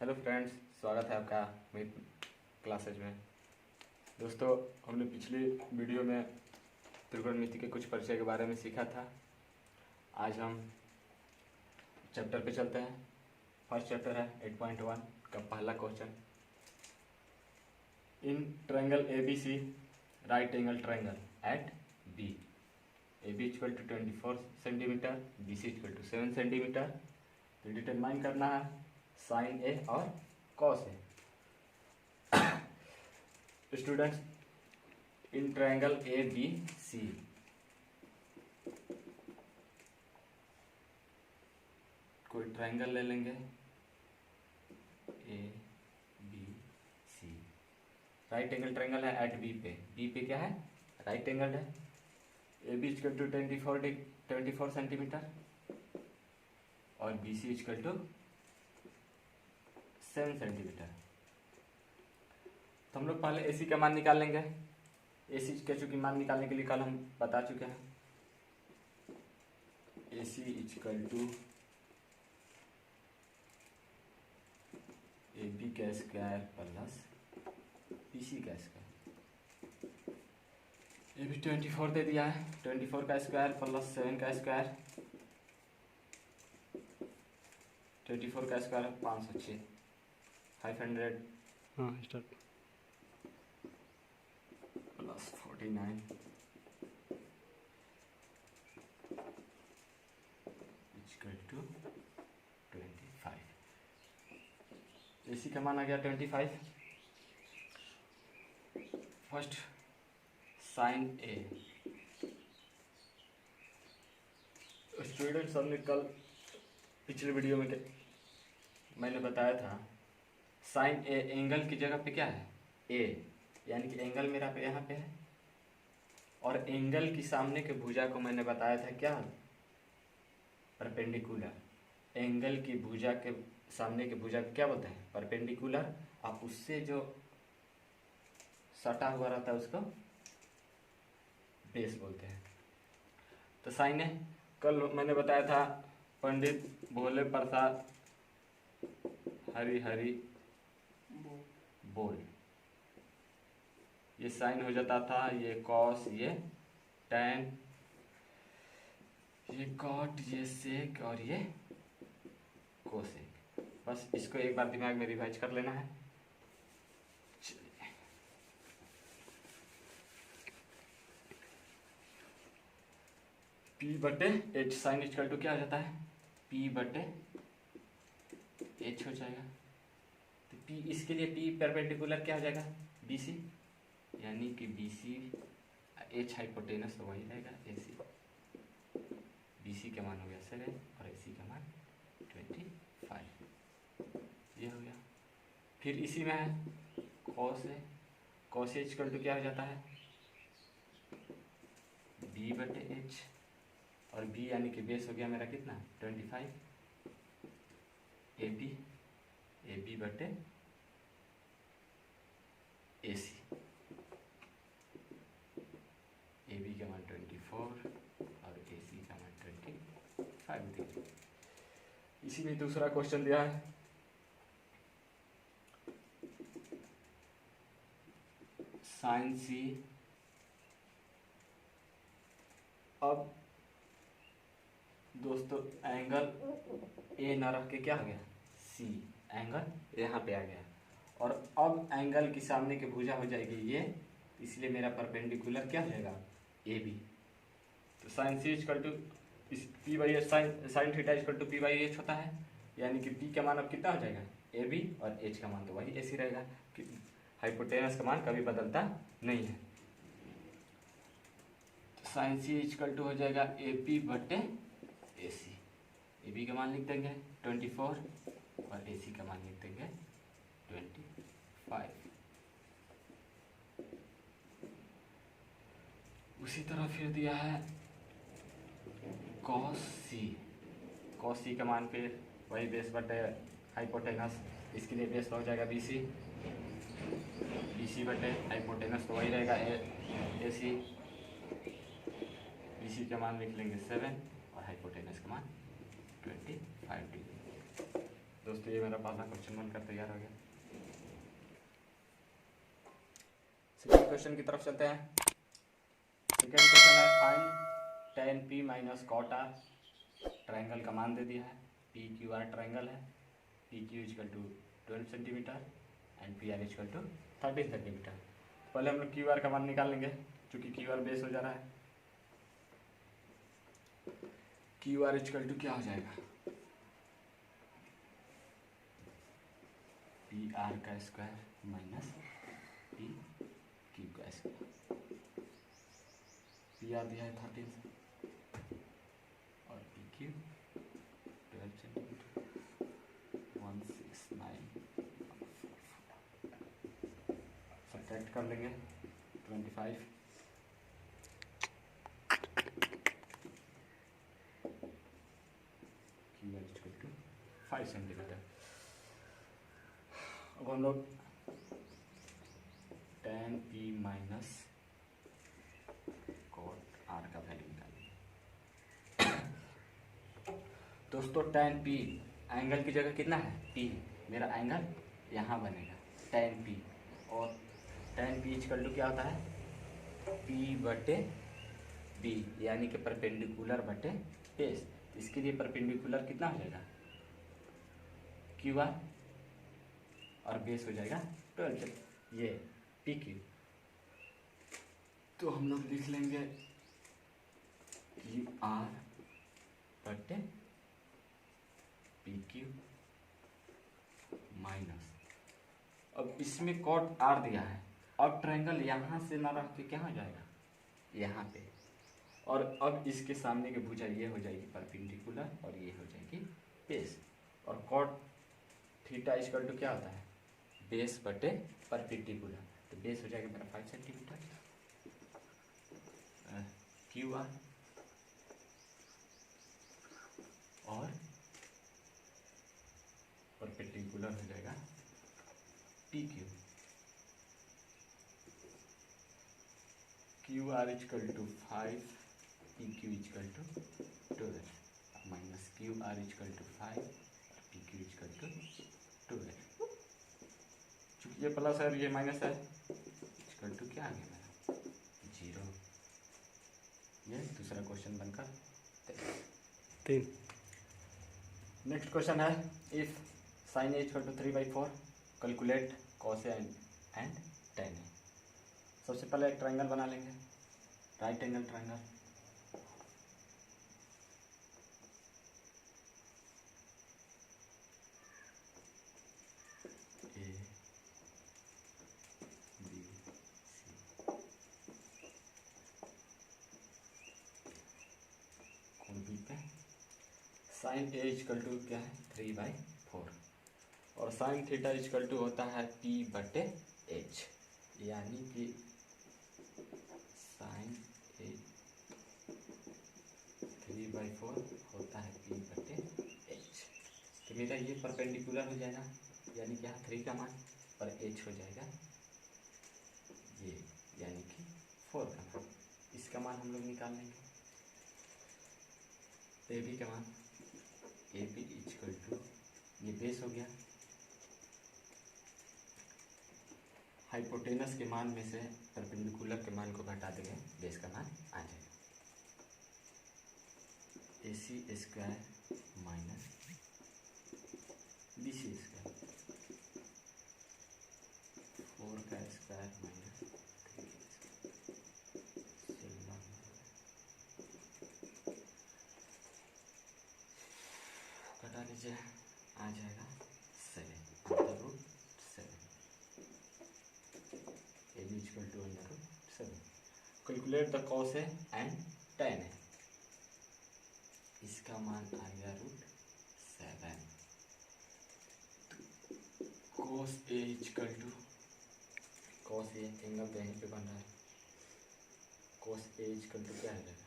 Hello friends, स्वागत है आपका मेरी क्लासेज में। दोस्तों, हमने पिछली वीडियो में त्रिकोणमिति के कुछ परिचय के बारे में सीखा था। आज हम चैप्टर पे चलते हैं। फर्स्ट चैप्टर है 8.1 का पहला question. In triangle ABC right angle triangle at B, AB equal to 24 centimetre, BC equal to 7 centimetre. तो डिटरमाइन करना है साइन ए और cos A. Students, in triangle ABC कोई ट्रायंगल ले लेंगे ABC, राइट एंगल ट्रायंगल है at B पे। B पे क्या है? राइट एंगल है। AB इक्वल टू 24 सेंटीमीटर और BC इक्वल टू 7 सेंटीमीटर। तो हम लोग पहले AC का मान निकाल लेंगे। AC के चूंकि मान निकालने के लिए कल हम बता चुके हैं। AC इक्वल टू AB का स्क्वायर प्लस BC का स्क्वायर। AB 24 दे दिया है, 24 का स्क्वायर प्लस 7 का स्क्वायर। 24 का square 506, 500 start plus 49 equal to 25। AC का मान आ गया 25। फर्स्ट साइन ए। स्टूडेंट्स, हमने कल पिछले वीडियो में मैंने बताया था साइन ए एंगल की जगह पे क्या है? ए, यानी कि एंगल मेरा पे यहाँ पे है और एंगल की सामने के भुजा को मैंने बताया था क्या? परपेंडिकुलर। एंगल की भुजा के सामने के भुजा को क्या बोलते हैं? परपेंडिकुलर। आप उससे जो सटा हुआ रहता है उसको बेस बोलते हैं। तो साइन ए कल मैंने बताया था पंडित भोले प्रसाद हरी हरी बोल। ये साइन हो जाता था, ये कॉस, ये टैन, ये कॉट, ये सेक और ये कोसेक। बस इसको एक बार दिमाग में रिवाइज कर लेना है। P बटे H साइन इक्वल टू क्या हो जाता है? P बटे H हो जाएगा। तो P, इसके लिए P परपेंडिकुलर क्या हो जाएगा? BC, यानी कि BC H हाइपोटेनस तो वही रहेगा AC। BC का मान हो गया 7 और AC का मान 25। ये हो गया। फिर इसी में है cos A. Cos A equal to क्या हो जाता है? B बटे H और B यानी कि बेस हो गया मेरा कितना? 25। AB बटे AC। AB का मान 24 और AC का मान 25 दीजिए। इसी में दूसरा क्वेश्चन दिया है साइन C। अब दोस्तों, एंगल A ना रख के क्या हो गया? C, एंगल यहाँ पे आ गया और अब एंगल की सामने की भुजा हो जाएगी ये, इसलिए मेरा परपेंडिकुलर क्या हो जाएगा? AB। तो sine C equal to P by H, sine theta equal to P by H होता है, यानी कि P का मान अब कितना हो जाएगा? AB और H का मान तो वही AC रहेगा। हाइपोटेनस का मान कभी बदलता नहीं है। साइन C इक्वल टू हो जाएगा AP बटे AC। AB का मान लिख देंगे 24 और AC का मान लिख देंगे 25। उसी तरह फिर दिया है cos C। cos C का मान फिर वही बेस बटे हाइपोटेनस, इसके लिए बेस हो जाएगा BC। BC बटे हाइपोटेनस तो वही रहेगा AC। BC का मान लिख लेंगे 7 और हाइपोटेनस का मान 25 डिग्री। दोस्तों ये मेरा पहला क्वेश्चन बनकर तैयार हो गया। सेकंड क्वेश्चन की तरफ चलते हैं। सेकंड क्वेश्चन है find tan p minus cot r। Triangle का मान दे दिया है, पी क्यू आर ट्रायंगल है, P Q equal to 12 centimetre and P R equal to 13 centimetre. पहले हम लोग क्यू आर का मान निकाल लेंगे, क्योंकि क्यू आर बेस हो जा रहा है। क्यू आर इजकल टू क्या हो जाएगा, पी आर का स्क्वायर माइनस पी क्यू का स्क्वायर। पी आर दिया है 13 और पी क्यू 12 सेंटीमीटर 169। सब्ट्रैक्ट कर लेंगे 25। Q R equal to 5 centimetre. अब हम लोग tan p minus cot r का वैल्यू निकालेंगे। दोस्तों tan p एंगल की जगह कितना है, p। मेरा एंगल यहाँ बनेगा tan p, और tan p इक्वल टू क्या होता है, p बटे b, यानी कि परपेंडिकुलर बटे बेस। इसके लिए परपेंडिकुलर कितना हो जाएगा, क्यू आर, और बेस हो जाएगा 12, ये पी क्यू। तो हम लोग लिख लेंगे क्यू आर बटे पी क्यू माइनस, अब इसमें कॉट आर दिया है, अब ट्रायंगल यहाँ से ना रख के क्या हो जाएगा, यहाँ पे, और अब इसके सामने की भुजा ये हो जाएगी परपेंडिकुलर और ये हो जाएगी बेस। और कॉट थीटा इक्वल टू क्या होता है, बेस बटे परपेंडिकुलर, तो बेस हो जाएगा मेरा 5 सेंटीमीटर। क्यू आर और परपेंडिकुलर हो जाएगा P Q. Q R equal to 5, P Q equal to 12, minus Q R equal to 5 और पी क्यू इक्वल टू 12। चूँकि ये प्लस है और ये माइनस है, इक्वल टू क्या आ गया मेरा, 0। ये दूसरा क्वेश्चन बनकर 3। नेक्स्ट क्वेश्चन है, if sine A equal to 3/4 calculate cos A and tan A. सबसे पहले एक ट्रायंगल बना लेंगे, right angle triangle. A B C, कौन बी पे साइन ए इक्वल टू क्या है 3/4, और साइन थीटा इक्वल टू होता है P बटे H, यानी कि साइन ए 3/4 होता है P बटे H। तो मेरा ये परपेंडिकुलर हो जाएगा, यानी कि यहाँ 3 का मान और H हो जाएगा ये, यानी कि 4 का मान। इसका मान हम लोग निकाल लेंगे, ए बी का मान, ए बी इक्वल टू, ये बेस हो गया, हाइपोटेनस के मान में से परपेंडिकुलर के मान को घटा देंगे, बेस का मान आ जाएगा। A C square minus B C square, 4 का स्क्वायर माइनस 3 घटा लीजिए, आ जाएगा 7 under root 7, equal to under root 7। Calculate the cos A and tan A, इसका मान आ गया √7। Cos A equal to, cos A angle तो यहीं पे बन रहा है, कॉस ए इक्वल टू क्या आ जाएगा,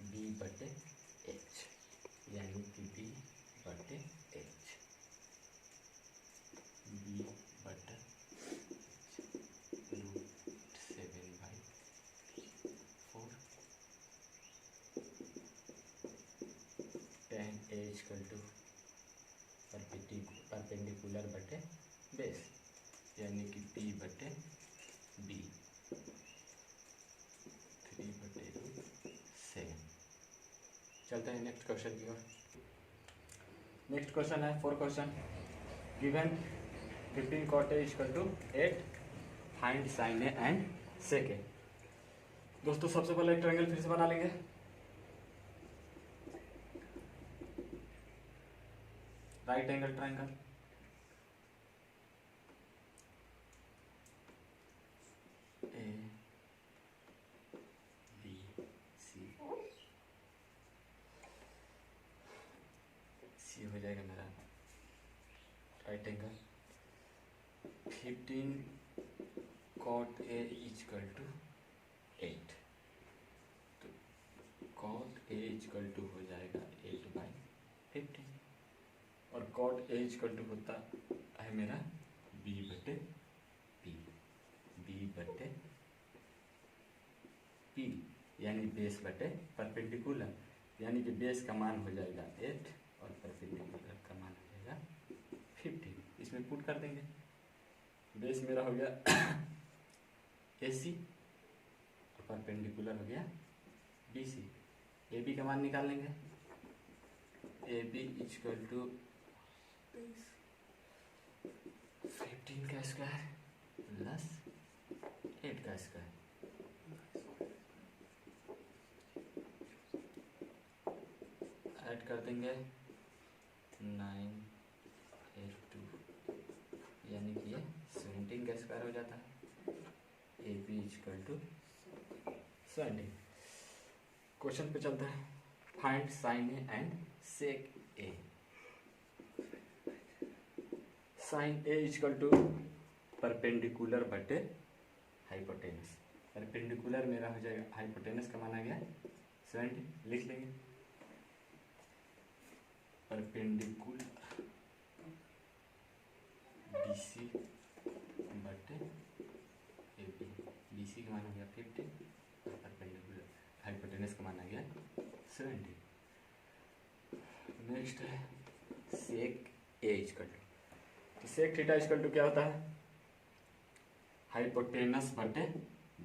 बी बटे एच, यानी कि बी बटे एच, बी बटे tan A equal to perpendicular बटे बेस, यानी कि पी बटे बी 3/7। चलते हैं नेक्स्ट क्वेश्चन की ओर। नेक्स्ट क्वेश्चन है 4 question. Given 15 cot A = 8, find sine A and sec A. दोस्तों सबसे पहले एक ट्रायंगल फिर से बना लेंगे। Right angle triangle, A B C, C हो जाएगा मेरा राइट एंगल। 15 cot A = 8, तो cot A = हो जाएगा 8/15, और cot A = होता है मेरा b बटे p, यानी बेस बटे परपेंडिकुलर, यानी कि बेस का मान हो जाएगा 8 और परपेंडिकुलर का मान हो जाएगा 15। इसमें पुट कर देंगे। बेस मेरा हो गया AC और परपेंडिकुलर हो गया BC। AB का मान निकाल लेंगे। AB = 15 का स्क्वायर प्लस 8 का स्क्वायर, ऐड कर देंगे 9 8 2, यानी कि ये 17 का स्क्वायर हो जाता है। AB = 17। क्वेश्चन पे चलता है। Find sine A and sec A. Sine A = perpendicular बटे हाइपोटेनस। परपेंडिकुलर मेरा हो जाएगा, हाइपोटेनस का मान आ गया 70, लिख लेंगे। परपेंडिकुलर BC बटे AB, BC का मान हो गया 50, परपेंडिकुलर हाइपोटेनस का मान आ गया 70। नेक्स्ट है सेक ए = तो सेक थीटा = क्या होता है? हाइपोटेनस बटे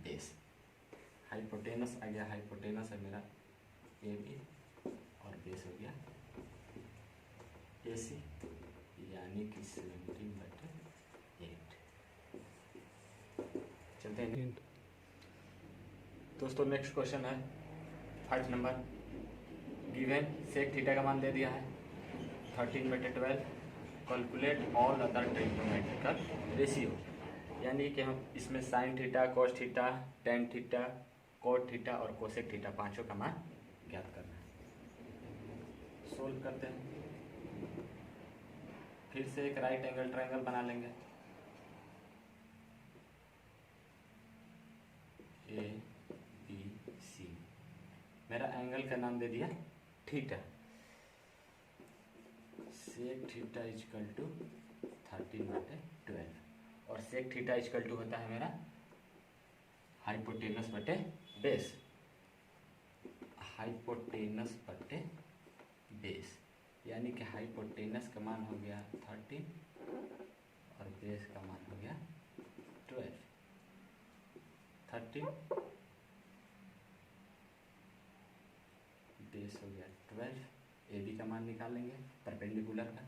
बेस। हाइपोटेनस आ गया, हाइपोटेनस है मेरा AB और बेस हो गया AC, यानी कि 17/8। चलते हैं दोस्तों। नेक्स्ट क्वेश्चन है 5 नंबर। गिवन सेक थीटा का मान दे दिया है 13/12। Calculate all other trigonometrical ratio, यानी कि हम इसमें sine theta, cos theta, tan theta, cot theta और कोसेक थीटा पांचों का मान ज्ञात करना है। सोल्व करते हैं। फिर से एक राइट एंगल ट्रायंगल बना लेंगे। ABC, मेरा एंगल का नाम दे दिया थीटा। सेक थीटा = 13/12, और सेक थीटा = होता है मेरा हाइपोटेनस बटे बेस। हाइपोटेनस बटे बेस, यानी कि हाइपोटेनस का मान हो गया 13 और बेस का मान हो गया 12। 13 बेस हो गया 12। AB का मान निकाल लेंगे परपेंडिकुलर का।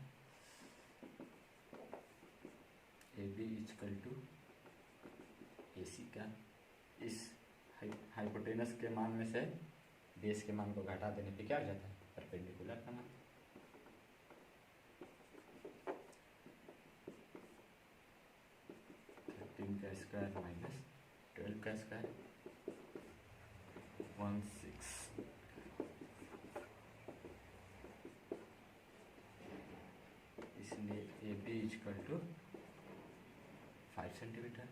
AB = AC का, इस हाइपोटेनस के मान में से बेस के मान को घटा देने पे क्या हो जाता है? परपेंडिकुलर का मान। का स्क्वायर माइनस 12 का स्क्वायर 16। इसलिए AB = 5 सेंटीमीटर।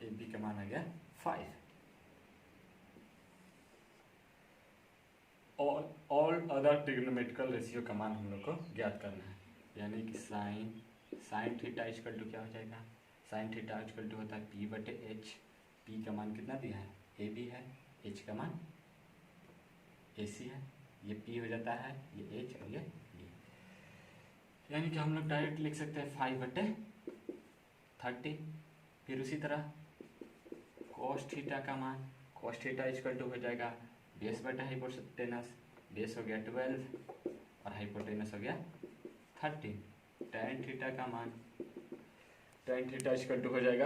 AB का मान आ गया 5। ऑल अदर ट्रिग्नोमेट्रिकल रेशियो का मान हम लोग को ज्ञात करना है, यानी कि साइन थीटा = क्या हो जाएगा? साइन थीटा = होता है P/H। P का मान कितना दिया है? AB है। H का मान AC है। ये P हो जाता है, ये H और ये D। यानी कि हम लोग डायरेक्ट लिख सकते हैं 5/30। फिर उसी तरह cos थीटा का मान, cos थीटा इक्वल टू हो जाएगा बेस बटा हाइपोटेनस। बेस हो गया 12 और हाइपोटेनस हो गया 30। tan थीटा का मान, tan थीटा इक्वल टू हो जाएगा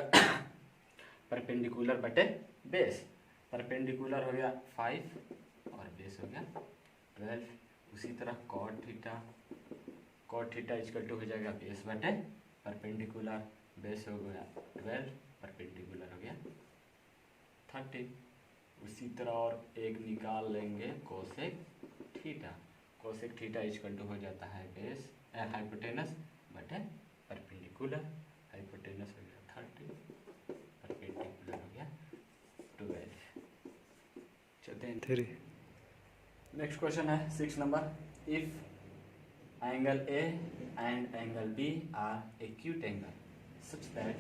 परपेंडिकुलर बटे बेस। परपेंडिकुलर हो गया 5 और बेस हो गया 12। उसी तरह cot थीटा इक्वल टू हो जाएगा बेस बटे परपेंडिकुलर। बेस हो गया 12, परपेंडिकुलर हो गया 30। उसी तरह और एक निकाल लेंगे cosec theta. Cosec theta equal to हो जाता है बेस हाइपोटेनस बटे परपेंडिकुलर। हाइपोटेनस हो गया 30, परपेंडिकुलर हो गया 12। चलते हैं 3। नेक्स्ट क्वेश्चन है 6 number. If angle A and angle B are acute angle such that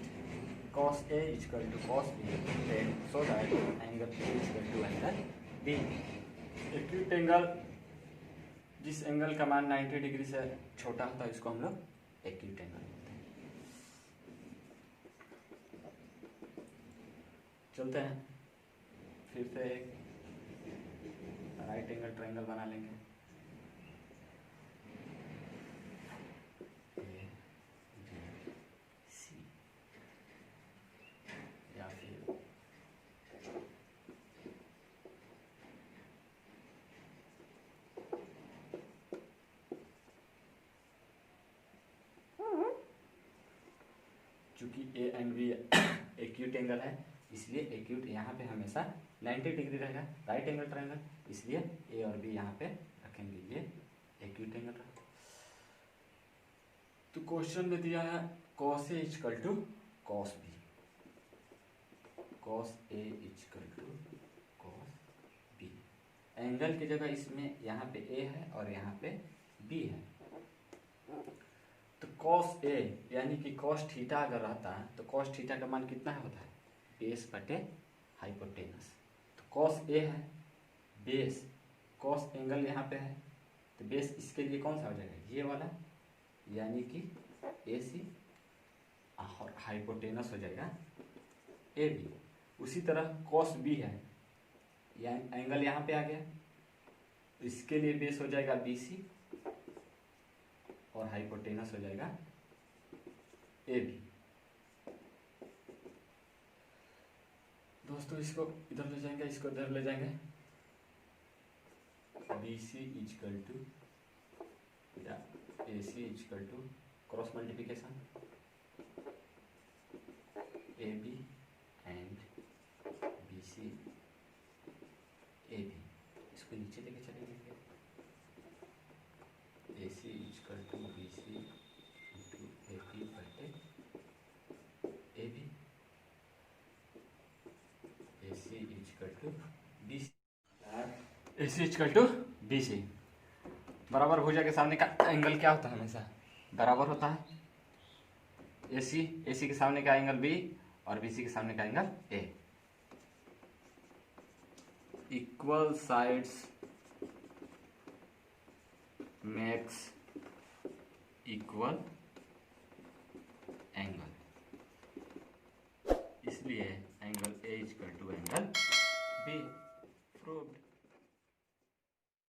cos A equal to cos B, then so that angle A equal to angle B। Acute angle, जिस angle का मान 90 degree से छोटा होता है इसको हम लोग एक्यूट एंगल बोलते हैं। चलते हैं फिर से एक राइट एंगल ट्रायंगल बना लेंगे। चूंकि A and B acute angle है, इसलिए एक्यूट यहाँ पे हमेशा 90 डिग्री रहेगा राइट एंगल ट्रायंगल, इसलिए ए और बी यहाँ पे रखेंगे, ये एक्यूट एंगल रहा। तो क्वेश्चन में दिया है cos A equal to cos B। cos A equal to cos B। Angle की जगह इसमें यहाँ पे A है और यहाँ पे B है। तो cos A यानी कि cos थीटा अगर रहता है तो cos थीटा का मान कितना होता है? बेस बटे हाइपोटेनस। तो cos A है बेस, cos एंगल यहाँ पे है तो बेस इसके लिए कौन सा हो जाएगा? ये वाला, यानी कि AC और हाइपोटेनस हो जाएगा AB। उसी तरह cos B है, एंगल यहाँ पे आ गया, इसके लिए बेस हो जाएगा BC और हाइपोटेनस हो जाएगा AB। दोस्तों इसको इधर ले जाएंगे, इसको इधर ले जाएंगे। BC इक्वल टू या AC equal to cross multiplication AB and BC AB। इसको नीचे लेके चलेंगे। AC equal to BC into AB बटे AB। AC equal to BC, AC equal to BC। बराबर भुजा के सामने का एंगल क्या होता है? हमेशा बराबर होता है। AC के सामने का एंगल B और BC के सामने का angle A। Equal sides makes equal angle, इसलिए angle A equal to angle B। Proved.